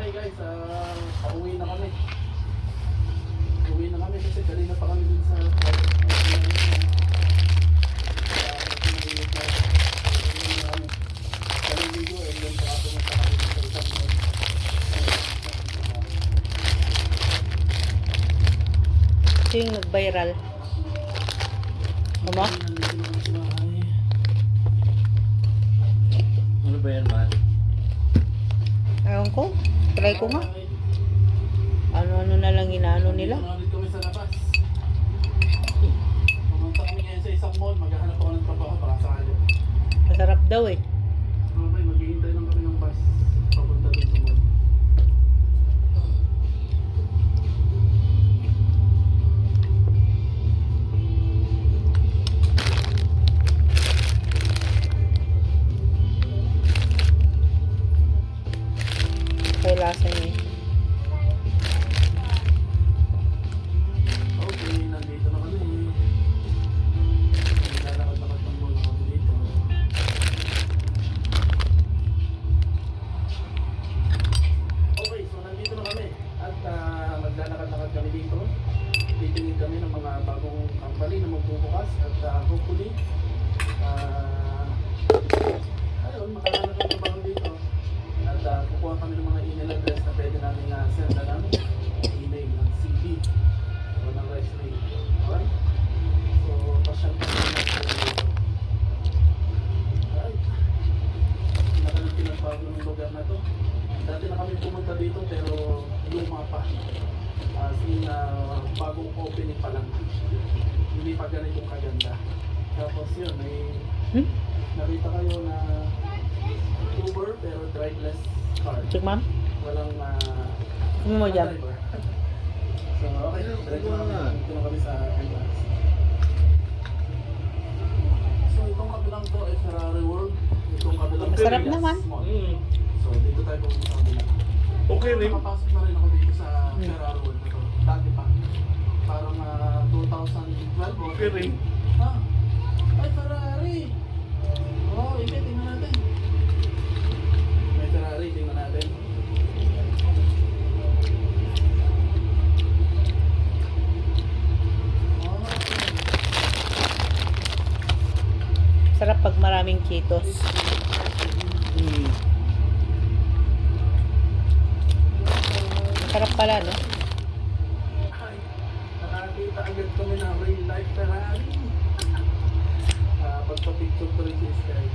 Okay guys, pauwi na kami. Uwi na kami kasi kanina pa kami dun sa Ito yung nag-viral. Ano? Ano ba yan, man? Ewan ko. Try ko nga. Ano-ano na lang inaano nila. Dito kami sa labas. Pumunta kami ngayon sa isang mall. Maghahanap ako ng trabaho para sa akin. Masarap daw eh. Okay, maghihintay lang kami ng bus. Papunta dun sa mall. Kaya lasa niya eh. Okay, nandito na kami. Naglalakad-lakad ng mall ako dito. Okay, so nandito na kami. At maglalakad-lakad kami dito. Titingin kami ng mga bagong company na magbubukas. At hopefully, ayun, makahanap ng trabaho dito. At kukuha kami ng mga email address na pwede namin send na ng email ng CV o ng resume. Alright? So, pasyal pa kami na po dito. Alright. Nakalang pinagbago ng lugar na to. Dati na kami pumunta dito pero luma pa. As in, bagong opening pa lang. Hindi pa ganitong kaganda. Tapos yun, may nakita kayo na Uber pero driveless car. Check ma'am. Walang Ano mo dyan? driver. So okay, diretso na kami. Dito na kami sa entrance. So itong kabilang to ay Ferrari World. Itong kabilang Masarap Villas naman. Mall. So dito tayo pumunta sa kabila. Okay rin. Nakapasok na rin ako dito sa Ferrari World na to. Dati pa. Parang 2012 o Okay rin. Ay Ferrari! Oh, ito, tingnan natin. May Ferrari, tingnan natin. Oh. Sarap pag maraming Cheetos. Sarap pala, no? Ay, nakakita agad kami ng real life Ferrari. Pagpa-picture ko rin si Sky.